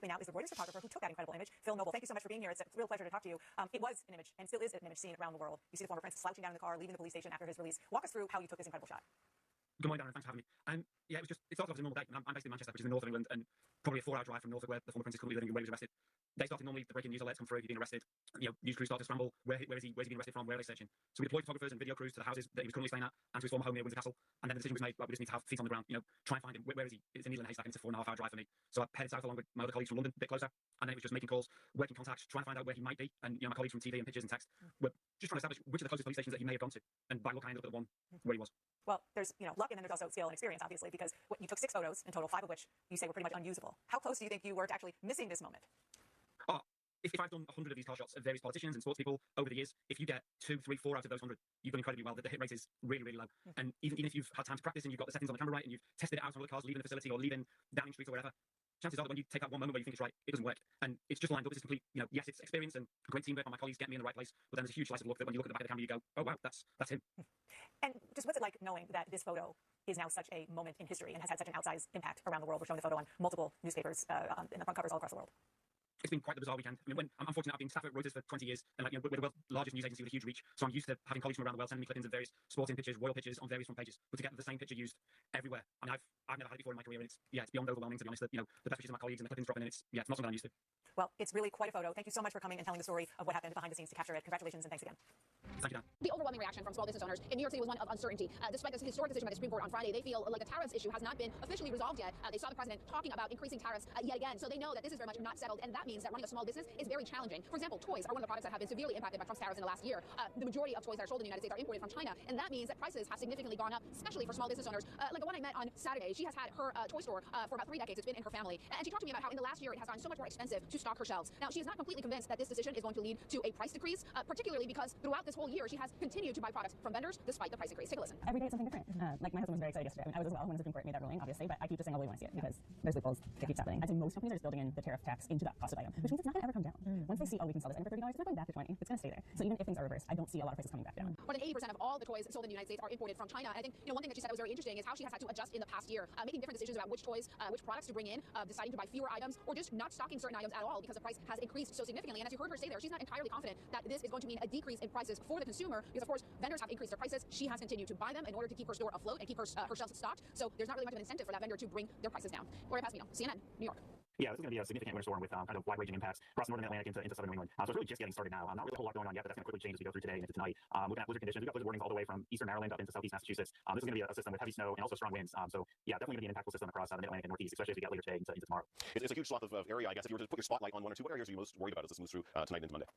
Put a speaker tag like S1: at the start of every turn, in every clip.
S1: with me now is the Reuters photographer who took that incredible image. Phil Noble, thank you so much for being here. It's a real pleasure to talk to you. It was an image, and still is an image seen around the world. You see the former prince slouching down in the car, leaving the police station after his release. Walk us through how you took this incredible shot.
S2: Good morning, Darren. Thanks for having me. Yeah, it started off as a normal day. I'm based in Manchester, which is in the north of England, and probably a 4-hour drive from Norfolk, where the former prince is currently living, where he was arrested. They started normally, the breaking news alerts come through, he's being arrested. News crews started to scramble. Where's he being arrested from? Where are they searching? So we deployed photographers and video crews to the houses that he was currently staying at and to his former home near Windsor Castle. And then the decision was made, right, we just need to have feet on the ground, try and find him. Where is he? It's in Eastland Haystack, and it's a 4.5-hour drive for me. So I headed south along with my other colleagues from London, a bit closer. And then it was just making calls, working contacts, trying to find out where he might be. And my colleagues from TV and pictures and text were just trying to establish which of the closest police stations that he may have gone to. And by luck, I ended up at the one where he was.
S1: Well, there's luck, and then there's also skill and experience, obviously, because you took 6 photos in total, 5 of which you say were pretty much unusable. How close do you think you were to actually missing this moment?
S2: If I've done 100 of these car shots of various politicians and sports people over the years, if you get 2, 3, 4 out of those 100, you've done incredibly well. The hit rate is really, really low. And even if you've had time to practice and you've got the settings on the camera right and you've tested it out on other cars, leaving the facility or leaving Downing Street or whatever, chances are that when you take that one moment where you think it's right, it doesn't work. And it's just lined up. It's complete, yes, it's experience and great teamwork on my colleagues get me in the right place. But then there's a huge slice of luck that when you look at the back of the camera, you go, oh, wow, that's him.
S1: And just what's it like knowing that this photo is now such a moment in history and has had such an outsized impact around the world? We're showing the photo on multiple newspapers in the front covers all across the world.
S2: It's been quite the bizarre weekend. I'm fortunate I've been staff at Reuters for 20 years, and we're the world's largest news agency with a huge reach. So I'm used to having colleagues from around the world sending me clippings of various sporting pictures, royal pictures on various front pages. But to get the same picture used everywhere, I've never had it before in my career, and it's beyond overwhelming, to be honest. That the best pictures of my colleagues and the clippings dropping in, it's not something I'm used to.
S1: Well, it's really quite a photo. Thank you so much for coming and telling the story of what happened behind the scenes to CastRide. Congratulations and thanks again.
S2: Thank you, Dan.
S3: The overwhelming reaction from small business owners in New York City was one of uncertainty. Despite this historic decision by the Supreme Court on Friday, they feel like the tariffs issue has not been officially resolved yet. They saw the president talking about increasing tariffs yet again, so they know that this is very much not settled, and that means that running a small business is very challenging. For example, toys are one of the products that have been severely impacted by Trump's tariffs in the last year. The majority of toys that are sold in the United States are imported from China, and that means that prices have significantly gone up, especially for small business owners. Like the one I met on Saturday, she has had her toy store for about 3 decades. It's been in her family, and she talked to me about how in the last year it has gotten so much more expensive to stock her shelves. Now, she is not completely convinced that this decision is going to lead to a price decrease, particularly because throughout this whole year she has continued to buy products from vendors despite the price increase. Take a listen.
S4: Every day it's something different. Like my husband was very excited yesterday. I was as well when the Supreme Court made that ruling, obviously, but I keep just saying, oh, we want to see it because there's loopholes that keeps happening. I'd say most companies are just building in the tariff tax into that cost of item, which means it's not going to ever come down. Once they see, oh, we can sell this item for $30, it's not going back to 20. It's going to stay there. So even if things are reversed, I don't see a lot of prices coming back down.
S3: More than 80% of all the toys sold in the United States are imported from China. And I think one thing that she said that was very interesting is how she has had to adjust in the past year, making different decisions about which toys, which products to bring in, deciding to buy fewer items, or just not stocking certain items at all because the price has increased so significantly. And as you heard her say there, she's not entirely confident that this is going to mean a decrease in prices for the consumer because, of course, vendors have increased their prices. She has continued to buy them in order to keep her store afloat and keep her shelves stocked. So there's not really much of an incentive for that vendor to bring their prices down. Gloria Pasmino, CNN, New York.
S2: Yeah, this is going to be a significant winter storm with kind of wide-ranging impacts across northern Atlantic into southern New England. So it's really just getting started now. Not really a whole lot going on yet, but that's going to quickly change as we go through today and into tonight. Looking at blizzard conditions, we've got blizzard warnings all the way from eastern Maryland up into southeast Massachusetts. This is going to be a system with heavy snow and also strong winds. So yeah, definitely going to be an impactful system across the Mid-Atlantic and Northeast, especially as we get later today into tomorrow.
S5: It's a huge swath of area, I guess. If you were to put your spotlight on one or two, what areas are you most worried about as this moves through tonight into Monday?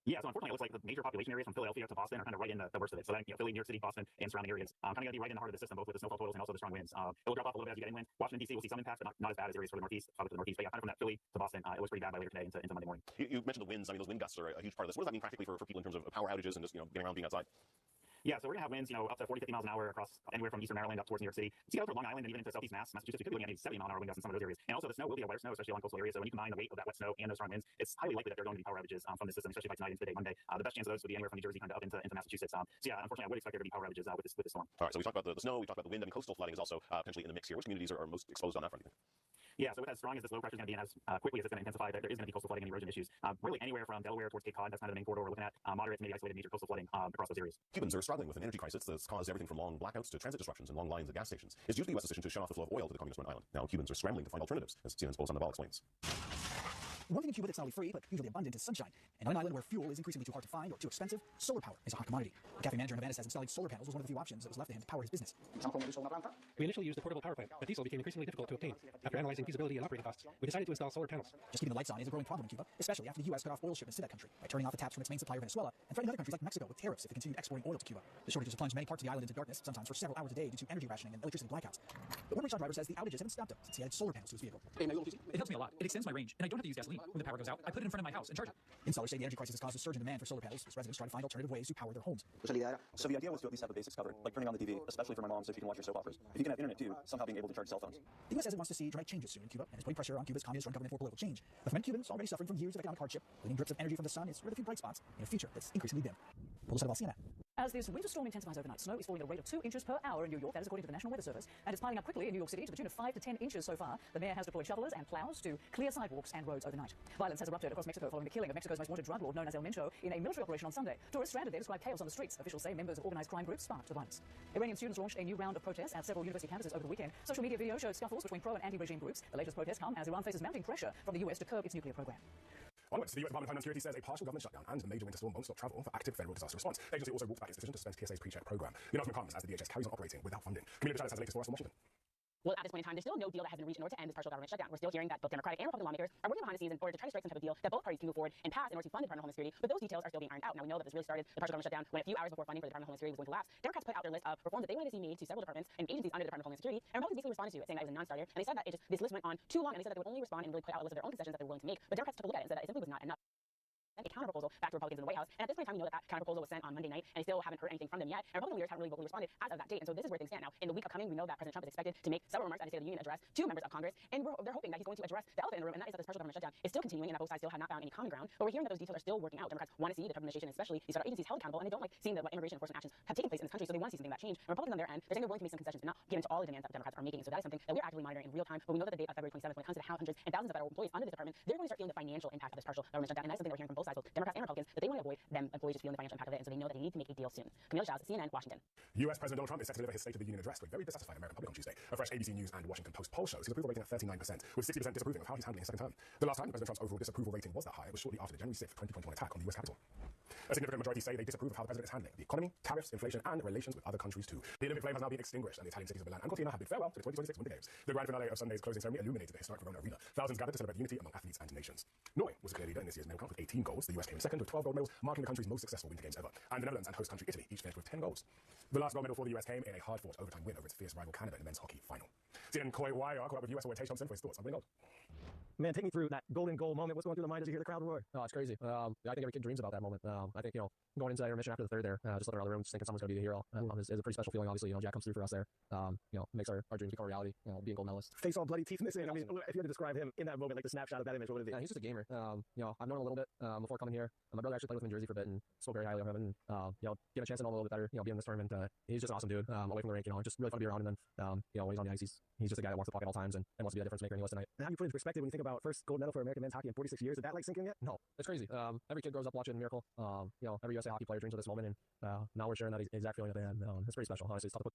S2: Yeah, so unfortunately, it looks like the major population areas from Philadelphia to Boston are kind of right in the worst of it. So then, Philly, New York City, Boston, and surrounding areas kind of going to be right in the heart of the system, both with the snowfall totals and also the strong winds. It will drop off a little bit as you get inland. Washington, D.C. will see some impacts, but not as bad as areas for the Northeast, to the Northeast. But yeah, kind of from that Philly to Boston, it looks pretty bad by later today into Monday morning.
S5: You mentioned the winds. I mean, those wind gusts are a huge part of this. What does that mean practically for people in terms of power outages and just getting around being outside?
S2: Yeah, so we're going to have winds, up to 40, 50 miles an hour across anywhere from eastern Maryland up towards New York City. See, over Long Island and even into southeast Massachusetts, we could be looking at 70-mile-an-hour wind gusts in some of those areas. And also the snow will be a wetter snow, especially along coastal areas. So when you combine the weight of that wet snow and those strong winds, it's highly likely that there are going to be power outages from the system, especially by tonight into the day Monday. The best chance of those would be anywhere from New Jersey kind of up into Massachusetts. So yeah, unfortunately, I would expect there to be power outages with this storm.
S5: All right, so we talked about the snow, we talked about the wind. I mean, coastal flooding is also potentially in the mix here. Which communities are most exposed on that front, do you think?
S2: Yeah, so with as strong as this low pressure is going to be and as quickly as it's going to intensify, there is going to be coastal flooding and erosion issues. Really anywhere from Delaware towards Cape Cod, that's kind of the main corridor we're looking at. Moderate to maybe isolated major coastal flooding across those areas.
S5: Cubans are struggling with an energy crisis that's caused everything from long blackouts to transit disruptions and long lines at gas stations. It's due to the U.S. decision to shut off the flow of oil to the communist run island. Now Cubans are scrambling to find alternatives, as CNN's Paul Sandoval explains.
S6: One thing in Cuba that's not only free, but usually abundant is sunshine. And on an island where fuel is increasingly too hard to find or too expensive, solar power is a hot commodity. A cafe manager in Havana says installing solar panels was one of the few options that was left to him to power his business.
S7: We initially used a portable power plant, but diesel became increasingly difficult to obtain. After analyzing feasibility and operating costs, we decided to install solar panels.
S6: Just keeping the lights on is a growing problem in Cuba, especially after the U.S. cut off oil shipments to that country by turning off the taps from its main supplier, Venezuela, and threatening other countries like Mexico with tariffs if they continued exporting oil to Cuba. The shortages have plunged many parts of the island into darkness, sometimes for several hours a day due to energy rationing and electricity blackouts. But one rickshaw driver says the outages haven't stopped him since he added solar panels to his vehicle.
S8: It helps me a lot. It extends my range, and I don't have to use gasoline. When the power goes out, I put it in front of my house and charge it.
S6: Installers say the energy crisis has caused a surge in demand for solar panels as residents try to find alternative ways to power their homes.
S9: So the idea was to at least have the basics covered, like turning on the TV, especially for my mom so she can watch her soap operas. If you can have internet too, somehow being able to charge cell phones.
S6: The U.S. says it wants to see dramatic changes soon in Cuba and is putting pressure on Cuba's communist-run government for political change. But for many Cubans already suffering from years of economic hardship, bleeding drips of energy from the sun is one of the few bright spots in a future that's increasingly dim. Paul Sandoval, CNN.
S10: As this winter storm intensifies overnight, snow is falling at a rate of 2 inches per hour in New York. That is according to the National Weather Service. And it's piling up quickly in New York City to the tune of 5 to 10 inches so far. The mayor has deployed shovelers and plows to clear sidewalks and roads overnight. Violence has erupted across Mexico following the killing of Mexico's most wanted drug lord known as El Mencho in a military operation on Sunday. Tourists stranded there described chaos on the streets. Officials say members of organized crime groups sparked the violence. Iranian students launched a new round of protests at several university campuses over the weekend. Social media video showed scuffles between pro and anti-regime groups. The latest protests come as Iran faces mounting pressure from the US to curb its nuclear program.
S5: Onwards, the US Department of Homeland Security says a partial government shutdown and the major winter storm won't stop travel for active federal disaster response. The agency also walked back its decision to suspend TSA's pre-check program. The announcement comes as the DHS carries on operating without funding. Community Channel has the latest for us from Washington.
S4: Well, at this point in time, there's still no deal that has been reached in order to end this partial government shutdown. We're still hearing that both Democratic and Republican lawmakers are working behind the scenes in order to try to strike some type of deal that both parties can move forward and pass in order to fund the Department of Homeland Security, but those details are still being ironed out. Now, we know that this really started the partial government shutdown when a few hours before funding for the Department of Homeland Security was going to lapse, Democrats put out their list of reforms that they wanted to see made to several departments and agencies under the Department of Homeland Security, and Republicans basically responded to it, saying that it was a non-starter, and they said that this list went on too long, and they said that they would only respond and really put out a list of their own concessions that they're willing to make, but Democrats took a look at it and said that it simply was not enough. A counter-proposal back to Republicans in the White House, and at this point in time, we know that counter-proposal was sent on Monday night, and they still haven't heard anything from them yet, and Republican leaders haven't really vocally responded as of that date, and so this is where things stand now. In the week upcoming, we know that President Trump is expected to make several remarks at a State of the Union address to members of Congress, and they're hoping that he's going to address the elephant in the room, and that is that this partial government shutdown is still continuing, and that both sides still have not found any common ground, but we're hearing that those details are still working out. Democrats want to see the Trump administration, especially these federal agencies, held accountable, and they don't like seeing that immigration enforcement actions have taken place in this country, so they want to see something that change. And Republicans on their end, they're saying they're willing to make some concessions, but not get into all the demands that the Democrats are making, so that is something that we're actively monitoring in real time, but we know that the date of February 27th, when it comes to the hundreds and thousands of federal employees under this department, they're going to start feeling the financial impact of this partial government shutdown, and that's something that we're hearing from both sides, both Democrats and Republicans, that they want to avoid them employees just feeling the financial impact of it, and so they know that they need to make a deal soon. Camille Giles, CNN, Washington.
S5: US President Donald Trump is set to deliver his State of the Union address to a very dissatisfied American public on Tuesday. A fresh ABC News and Washington Post poll shows his approval rating at 39%, with 60% disapproving of how he's handling his second term. The last time President Trump's overall disapproval rating was that high was shortly after the January 6th, 2021 attack on the US Capitol. A significant majority say they disapprove of how the president is handling the economy, tariffs, inflation, and relations with other countries too. The Olympic flame has now been extinguished, and the Italian cities of Milan and Cortina have bid farewell to the 2026 Winter Games. The grand finale of Sunday's closing ceremony illuminated the historic Verona Arena. Thousands gathered to celebrate unity among athletes and nations. Norway was a clear leader in this year's medal count with 18 goals. The US came second with 12 gold medals, marking the country's most successful Winter Games ever. And the Netherlands and host country Italy each finished with 10 goals. The last gold medal for the US came in a hard-fought overtime win over its fierce rival Canada in the men's hockey final. CNN Coy Wire caught up with US forward Tage Thompson for his thoughts on winning gold.
S11: Man, take me through that golden goal moment. What's going through the mind as you hear the crowd roar?
S7: Oh, it's crazy. I think every kid dreams about that moment. I think, going into that intermission after the third there, just looking around the room, just thinking someone's going to be the hero is a pretty special feeling. Obviously, Jack comes through for us there. Makes our dreams become a reality, being gold medalist.
S11: Face all bloody, teeth missing. I mean, if you had to describe him in that moment, like the snapshot of that image, what would it be?
S7: Yeah, he's just a gamer. I've known him a little bit before coming here. My brother actually played with him in Jersey for a bit and spoke very highly of him. And, get a chance to know him a little bit better, being in this tournament. He's just an awesome dude, away from the rink, just really fun to be around. And then, when he's on the ice, he's just a guy that wants to talk at all times and wants to be a difference maker, and he was tonight.
S11: And how you put it into perspective when you think about first gold medal for American men's hockey in 46 years? Is that like sinking yet?
S7: No, it's crazy. Every kid grows up watching Miracle. Every USA hockey player dreams of this moment, and now we're sharing that exact feeling that they had. It's pretty special. Honestly, it's tough to put.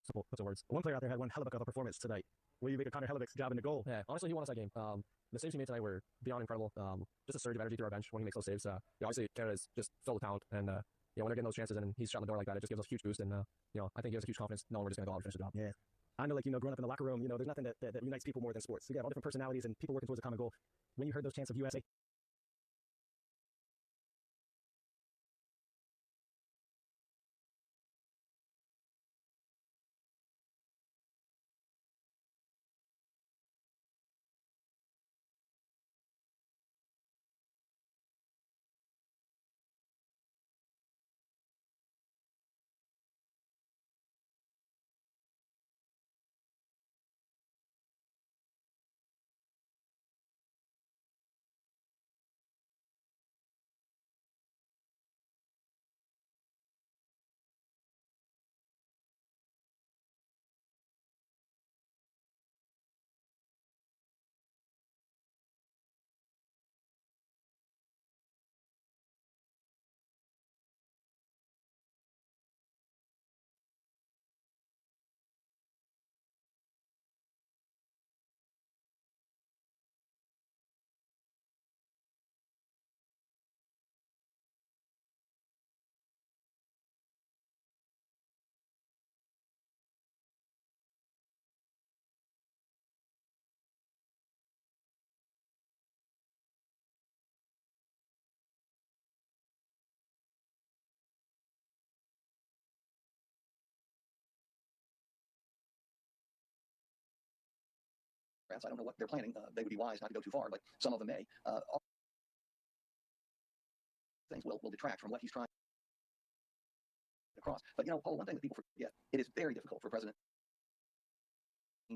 S11: Simple puts in words. One player out there had one hell of a performance tonight. What do you make of Connor Hellebuck's job in the goal?
S7: Yeah, honestly, he won us that game. The saves he made tonight were beyond incredible. Just a surge of energy through our bench when he makes those saves. Obviously, Canada is just filled with talent, and when they're getting those chances and he's shot in the door like that, it just gives us a huge boost. And I think he has a huge confidence knowing we're just going to go out and finish the job.
S11: Yeah. I know, growing up in the locker room, there's nothing that unites people more than sports. You got all different personalities and people working towards a common goal. When you heard those chants of USA,
S9: I don't know what they're planning. They would be wise not to go too far, but some of them may. Things will detract from what he's trying across. But Paul, one thing that people forget, it is very difficult for President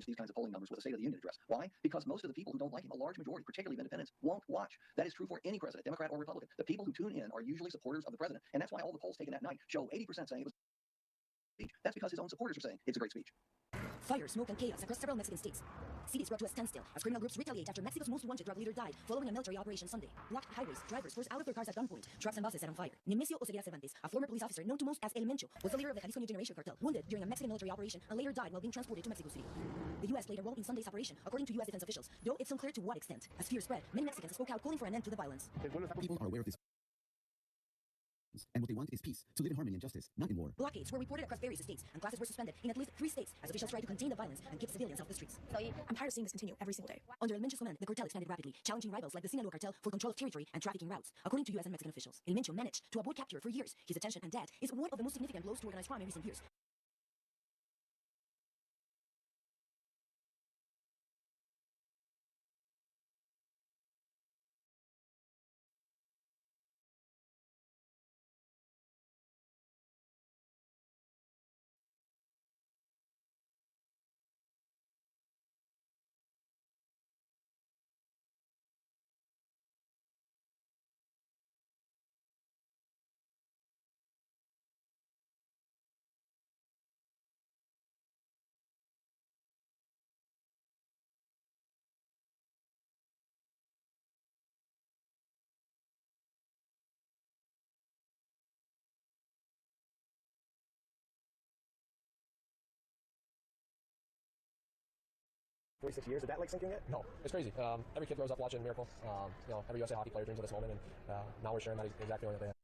S12: these kinds of polling numbers with a State of the Union address. Why? Because most of the people who don't like him, a large majority, particularly of independents, won't watch. That is true for any president, Democrat or Republican. The people who tune in are usually supporters of the president, and that's why all the polls taken that night show 80% saying it was a speech. That's because his own supporters are saying it's a great speech.
S13: Fire, smoke, and chaos across several Mexican states. Cities brought to a standstill as criminal groups retaliate after Mexico's most wanted drug leader died following a military operation Sunday. Blocked highways, drivers forced out of their cars at gunpoint, trucks and buses set on fire. Nemesio Oseguera Cervantes, a former police officer known to most as El Mencho, was the leader of the Jalisco New Generation cartel, wounded during a Mexican military operation and later died while being transported to Mexico City. The U.S. played a role in Sunday's operation, according to U.S. defense officials, though it's unclear to what extent. As fear spread, many Mexicans spoke out calling for an end to the violence.
S14: People are aware of this. And what they want is peace, to live in harmony and justice, not in war.
S13: Blockades were reported across various states, and classes were suspended in at least 3 states as officials tried to contain the violence and keep civilians off the streets.
S15: I'm tired of seeing this continue every single day.
S13: Under El Mencho's command, the cartel expanded rapidly, challenging rivals like the Sinaloa cartel for control of territory and trafficking routes. According to U.S. and Mexican officials, El Mencho managed to avoid capture for years. His detention and death is one of the most significant blows to organized crime in recent years.
S11: Years. Did that like sinking yet?
S7: No, it's crazy. Every kid grows up watching Miracle. Every USA hockey player dreams of this moment, and now we're sharing that exact feeling that they have.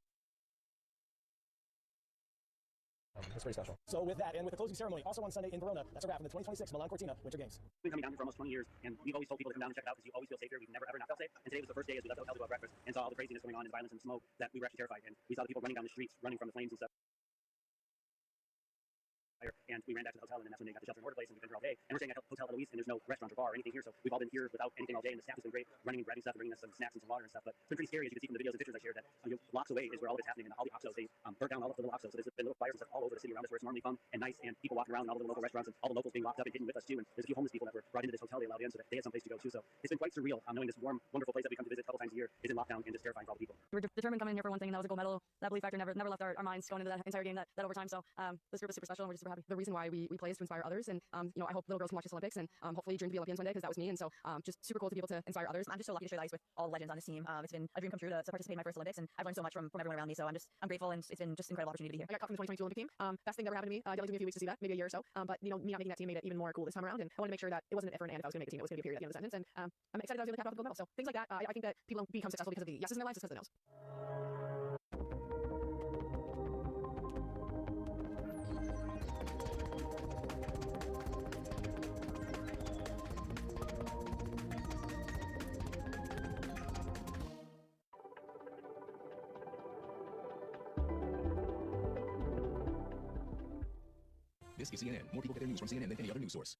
S7: It's pretty special.
S11: So with that, and with the closing ceremony, also on Sunday in Verona, that's a wrap from the 2026 Milan Cortina Winter Games.
S2: We've been coming down here for almost 20 years, and we've always told people to come down and check it out because you always feel safe here. We've never ever not felt safe. And today was the first day as we left the hotel to go have breakfast and saw all the craziness going on and the violence and the smoke that we were actually terrified. And we saw the people running down the streets, running from the flames and stuff. And we ran back to the hotel, and then that's when they got the shelter in order place, and we've been here all day. And we're staying at Hotel Eloise, and there's no restaurant or bar or anything here, so we've all been here without anything all day, and the staff has been great, running and grabbing stuff and bringing us some snacks and some water and stuff. But it's been pretty scary, as you can see from the videos and pictures I shared, that blocks away is where all of it's happening, and all the oxos, they burnt down all of the little oxos, so there's been little fires and stuff all over the city around us where it's normally fun and nice, and people walking around and all the local restaurants, and all the locals being locked up and hidden with us too. And there's a few homeless people that were brought into this hotel they allowed in so that they had some place to go too. So it's been quite surreal, knowing this warm, wonderful place that we come to visit a couple times a year is in lockdown and just terrifying for all the people.
S4: We were determined coming in here for one thing, and that was a gold medal. That belief factor never left our minds going into that entire game, that overtime. So this group is super special, and we're just super happy. The reason why we play is to inspire others, and I hope little girls can watch this Olympics and hopefully dream to be Olympians one day, because that was me. And so just super cool to be able to inspire others.
S1: I'm just so lucky to share the ice with all the legends on this team. It's been a dream come true to participate in my first Olympics, and I've learned so much from everyone around me. So I'm grateful, and it's been just an incredible opportunity to be here.
S4: I got cut from the 2022 Olympic team. Best thing that ever happened to me. It only took me a few weeks to see that, maybe a year or so. But me not making that team made it even more cool this time around. And I wanted to make sure that it wasn't an if or an and if I was going to make the team. It was going to be a period at the end of the sentence. And I'm excited that I was able to cap off the gold medal. So things like that, I think that people don't become successful because of the yeses in their lives, it's because of the no's.
S14: This is CNN. More people get their news from CNN than any other news source.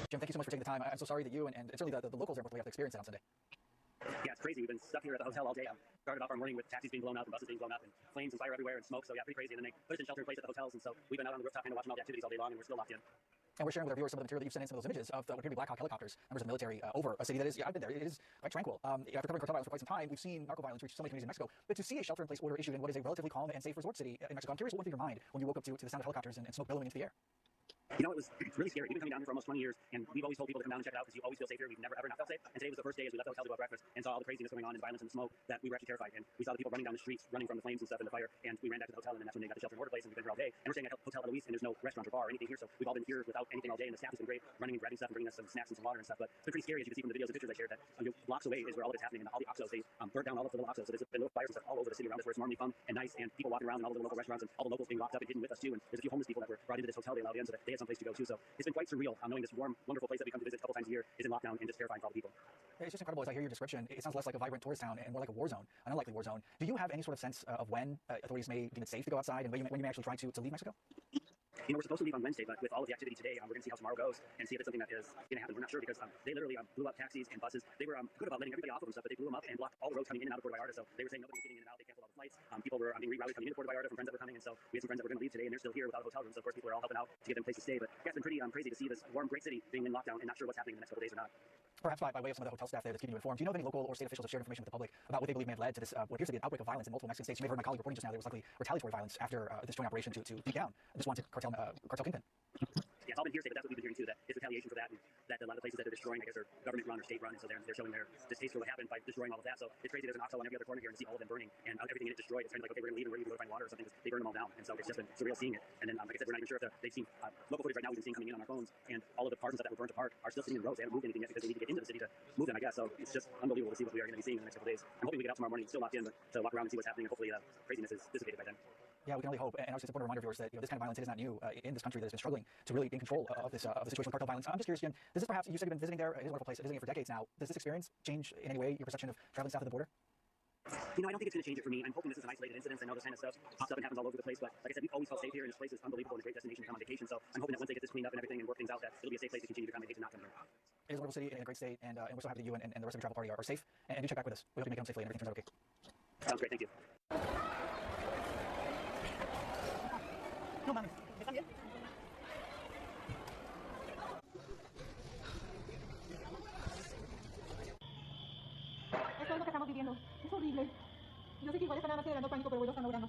S6: Jim, thank you so much for taking the time. I'm so sorry that you and certainly the locals there have to experience that on Sunday.
S2: Yeah, it's crazy. We've been stuck here at the hotel all day. Started off our morning with taxis being blown up and buses being blown up and flames and fire everywhere and smoke. So yeah, pretty crazy. And then they put us in shelter in place at the hotels. And so we've been out on the rooftop kind of watching all the activities all day long, and we're still locked in.
S6: And we're sharing with our viewers some of the material that you've sent in, some of those images of what appear to be Black Hawk helicopters, members of the military, over a city that is, I've been there, it is quite tranquil. After covering cartel violence for quite some time, we've seen narco violence reach so many communities in Mexico. But to see a shelter-in-place order issued in what is a relatively calm and safe resort city in Mexico, I'm curious what went through your mind when you woke up to the sound of helicopters and smoke billowing into the air.
S2: You know, it was really scary. We've been coming down here for almost 20 years, and we've always told people to come down and check it out because you always feel safe here. We've never, ever not felt safe. And today was the first day as we left the hotel to go have breakfast and saw all the craziness going on and the violence and the smoke that we were actually terrified. And we saw the people running down the streets, running from the flames and stuff and the fire. And we ran back to the hotel, and then that's when they got the shelter and order place, and we've been here all day. And we're staying at Hotel Eloise, and there's no restaurant or bar or anything here, so we've all been here without anything all day. And the staff has been great, running and grabbing stuff and bringing us some snacks and some water and stuff. But it's been pretty scary, as you can see from the videos and pictures I shared, that blocks away is where all of it's happening, and all the oxos, they burnt down all of the little oxos. So there's been little fires and stuff all over the city around us where it's normally fun and nice, and people walking around in all the local restaurants, and all the locals being locked up and hidden with us too. And there's a few homeless people that were brought into this hotel they allowed in so that they had some place to go too. So it's been quite surreal knowing this warm, wonderful place that we come to visit a couple times a year is in lockdown and just terrifying for all the people.
S6: It's just incredible. As I hear your description, it sounds less like a vibrant tourist town and more like a war zone, an unlikely war zone. Do you have any sort of sense of when authorities may deem it safe to go outside and when you may actually try to leave Mexico?
S2: You know, we're supposed to leave on Wednesday, but with all of the activity today, we're going to see how tomorrow goes and see if it's something that is going to happen. We're not sure because they literally blew up taxis and buses. They were good about letting everybody off of them stuff, but they blew them up and blocked all the roads coming in and out of Puerto Vallarta. So they were saying nobody was getting in and out. They canceled all the flights. People were being rerouted coming into Puerto Vallarta from friends that were coming, and so we had some friends that were going to leave today, and they're still here without hotel rooms. So of course, people are all helping out to get them a place to stay. But yeah, it's been pretty crazy to see this warm, great city being in lockdown and not sure what's happening in the next couple of days or not.
S6: Perhaps by way of some of the hotel staff there that's keeping you informed, do you know if any local or state officials have shared information with the public about what they believe may have led to this, what appears to be an outbreak of violence in multiple Mexican states? You may have heard my colleague reporting just now there was likely retaliatory violence after this joint operation to beat down this wanted cartel kingpin.
S2: Yeah, it's all been hearsay, but that's what we've been hearing too, that it's retaliation for that, and that a lot of places that they're destroying, I guess, are government-run or state-run, and so they're showing their distaste for what happened by destroying all of that. So it's crazy. There's an oxo on every other corner here, and to see all of them burning and everything in it destroyed. It's kind of like, okay, we're going to leave, and we're going to go find water or something, because they burn them all down. And so it's just been surreal seeing it. And then, like I said, we're not even sure if they've seen local footage right now we've been seeing coming in on our phones, and all of the cars and stuff that were burnt apart are still sitting in rows. They haven't moved anything yet because they need to get into the city to move them, I guess. So it's just unbelievable to see what we are going to be seeing in the next couple of days. I'm hoping we get out tomorrow morning, still locked in, but to walk around and see what's happening, and hopefully the craziness is dissipated by then.
S6: Yeah, we can only hope. And obviously, it's important to remind our viewers that this kind of violence is not new in this country that has been struggling to really be in control of the situation with cartel violence. I'm just curious, Jim, does this perhaps, you said you've been visiting there, it is a wonderful place, visiting it for decades now. Does this experience change in any way your perception of traveling south of the border?
S2: You know, I don't think it's going to change it for me. I'm hoping this is an isolated incident. I know this kind of stuff pops up and happens all over the place, but like I said, we've always felt safe here, and this place is unbelievable and a great destination to come on vacation. So I'm hoping that once they get this cleaned up and everything and work things out, that it'll be a safe place to continue to come and hate to not come here.
S6: It is a wonderful city and a great state, and we're so happy that you and the rest of your travel party are safe. And do check back with us. We hope you make it home safely and everything turns out okay.
S2: Sounds great. Thank you.
S6: No, mami. ¿Están bien?
S15: Esto es lo que estamos viviendo. Es horrible. Yo sé que igual están nada más generando pánico, pero ellos están logrando.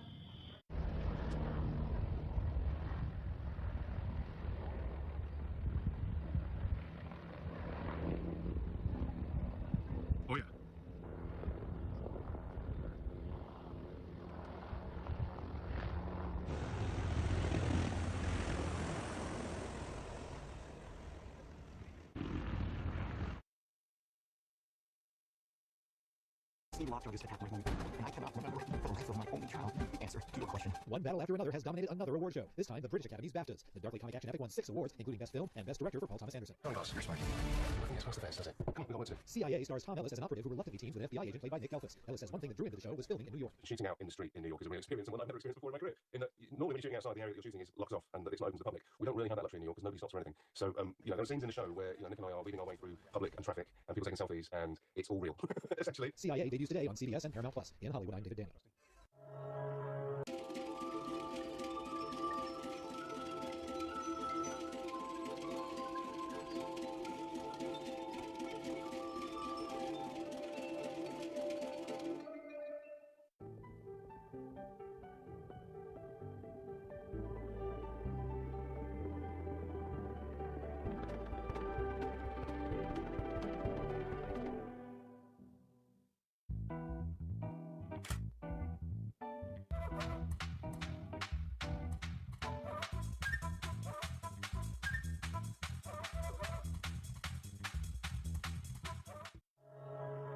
S5: Oh, yeah.
S6: Lockdown just attacked my home, and I cannot remember the life of my only child. Answer to your question.
S8: One battle after another has dominated another award show. This time, the British Academy's BAFTAs. The darkly comic action epic won 6 awards, including Best Film and Best Director for Paul Thomas Anderson.
S5: Oh, gosh, you're smart. I think it's close to face, does it? Come on, we got one too.
S8: CIA stars Tom Ellis as an operative who reluctantly teams with an FBI agent played by Nick Delphus. Ellis says one thing that drew him to the show was filming in New York.
S5: Shooting out in the street in New York is a real experience, and one I've never experienced before in my career. In that, normally when you're shooting outside, the area that you're shooting is locked off and that it's not open to the public. We don't really have that luxury in New York because nobody stops for anything. So, you know, there are scenes in the show where, you know, Nick and I are weaving our way through public and traffic and people taking selfies, and it's all real, essentially.
S8: CIA debuts today on CBS and Paramount Plus. In Hollywood, I'm David Daniels.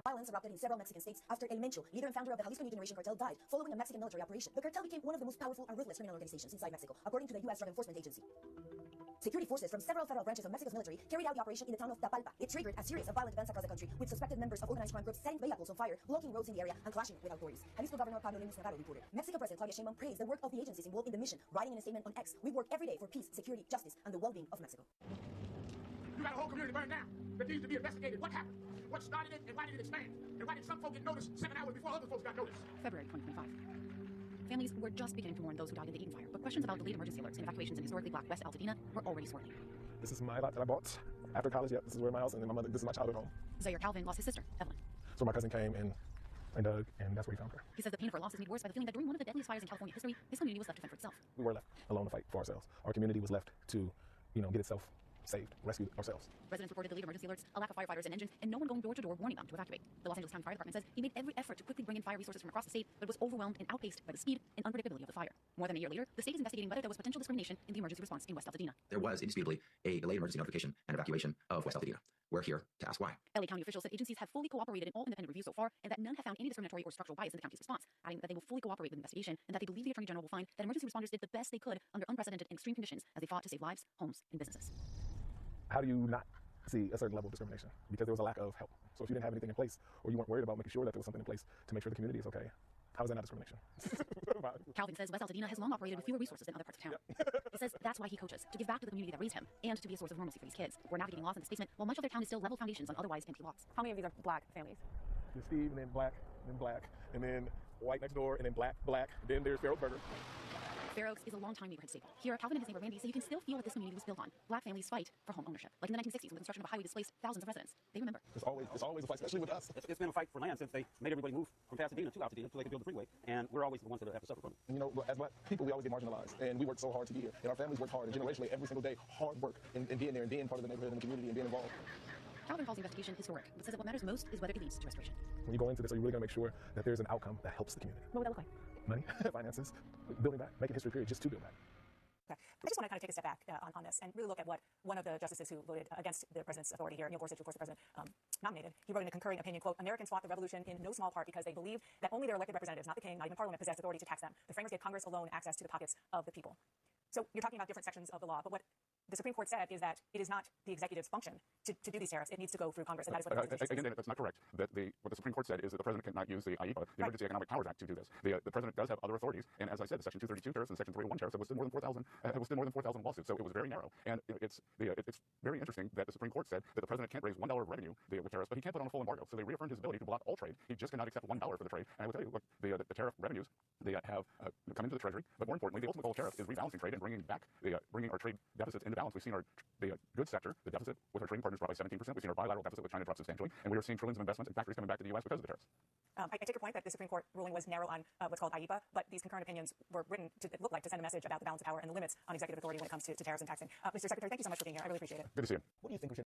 S13: Violence erupted in several Mexican states after El Mencho, leader and founder of the Jalisco New Generation cartel, died following a Mexican military operation. The cartel became one of the most powerful and ruthless criminal organizations inside Mexico, according to the U.S. Drug Enforcement Agency. Security forces from several federal branches of Mexico's military carried out the operation in the town of Tapalpa. It triggered a series of violent events across the country, with suspected members of organized crime groups setting vehicles on fire, blocking roads in the area, and clashing with authorities. Jalisco Governor Pablo Lemus Navarro reported. Mexico President Claudia Sheinbaum praised the work of the agencies involved in the mission, writing in a statement on X, "We work every day for peace, security, justice, and the well-being of Mexico."
S16: You got a whole community burned down that needs to be investigated. What happened? What started it, and why did it expand? And why did some folk get noticed 7 hours before other folks got noticed?
S3: February 2025. Families were just beginning to mourn those who died in the Eden fire, but questions about delayed emergency alerts and evacuations in historically black West Altadena were already swirling.
S5: This is my lot that I bought after college. Yep, this is where my house, and then my mother, this is my childhood home.
S3: Zaire Calvin lost his sister, Evelyn.
S5: So my cousin came and dug, and that's where he found her.
S3: He says the pain of her loss is made worse by the feeling that during one of the deadliest fires in California history, his community was left to fend for itself.
S5: We were left alone to fight for ourselves. Our community was left to get itself saved, rescued ourselves.
S3: Residents reported delayed emergency alerts, a lack of firefighters and engines, and no one going door to door warning them to evacuate. The Los Angeles County Fire Department says he made every effort to quickly bring in fire resources from across the state, but was overwhelmed and outpaced by the speed and unpredictability of the fire. More than a year later, the state is investigating whether there was potential discrimination in the emergency response in West Altadena.
S17: There was indisputably a delayed emergency notification and evacuation of West Altadena. We're here to ask why.
S3: LA County officials said agencies have fully cooperated in all independent reviews so far, and that none have found any discriminatory or structural bias in the county's response, adding that they will fully cooperate with the investigation and that they believe the Attorney General will find that emergency responders did the best they could under unprecedented and extreme conditions as they fought to save lives, homes, and businesses.
S5: How do you not see a certain level of discrimination? Because there was a lack of help. So if you didn't have anything in place, or you weren't worried about making sure that there was something in place to make sure the community is okay, how is that not discrimination?
S3: Calvin says West Altadena has long operated with fewer resources than other parts of town. He says that's why he coaches, to give back to the community that raised him, and to be a source of normalcy for these kids. We're navigating loss and displacement, while much of their town is still level foundations on otherwise empty lots.
S1: How many of these are black families?
S5: There's Steve, and then black, and then white next door, and then black. Then there's Fair Oak Burger.
S3: Fair Oaks is a long-time neighborhood staple. Here, Calvin and his neighbor Randy say you can still feel what this community was built on. Black families fight for home ownership. Like in the 1960s, when the construction of a highway displaced thousands of residents. They remember.
S5: It's always a fight, especially with us.
S18: It's been a fight for land since they made everybody move from Pasadena to Altadena so they could build the freeway. And we're always the ones that have to suffer from it.
S5: And as black people, we always get marginalized. And we work so hard to be here. And our families work hard. And generationally, every single day, hard work in being there and being part of the neighborhood and the community and being involved.
S3: Calvin calls the investigation historic, but says that what matters most is whether it leads to restoration.
S5: When you go into this, are you really going to make sure that there's an outcome that helps the community?
S1: What would that look like?
S5: Money, finances, building back, making history period just to build back.
S1: Okay. I just want to kind of take a step back on this and really look at what one of the justices who voted against the president's authority here, Neil Gorsuch, who of course the president nominated, he wrote in a concurring opinion, quote, Americans fought the revolution in no small part because they believe that only their elected representatives, not the king, not even parliament, possessed authority to tax them. The framers gave Congress alone access to the pockets of the people. So you're talking about different sections of the law, but what the Supreme Court said is that it is not the executive's function to do these tariffs. It needs to go through Congress, and that is what the
S19: Again, that's not correct. What the Supreme Court said is that the president cannot use the IEPA, the Emergency Economic Powers Act, to do this. The president does have other authorities, and as I said, the Section 232 tariffs and Section 301 tariffs have withstood more than 4,000 lawsuits, so it was very narrow. And it's very interesting that the Supreme Court said that the president can't raise $1 of revenue with tariffs, but he can't put on a full embargo. So they reaffirmed his ability to block all trade. He just cannot accept $1 for the trade. And I will tell you, look, the tariff revenues they have come into the Treasury, but more importantly, the ultimate goal of tariffs is rebalancing trade and bringing our trade deficits into balance. We've seen the goods sector, the deficit with our trading partners drop by 17%. We've seen our bilateral deficit with China drop substantially, and we are seeing trillions of investments and factories coming back to the U.S. because of the tariffs.
S1: I take your point that the Supreme Court ruling was narrow on what's called IEPA, but these concurrent opinions were written to look like to send a message about the balance of power and the limits on executive authority when it comes to tariffs and taxing. Mr. Secretary, thank you so much for being here. I really appreciate it.
S19: Good to see you.
S5: What do you think we should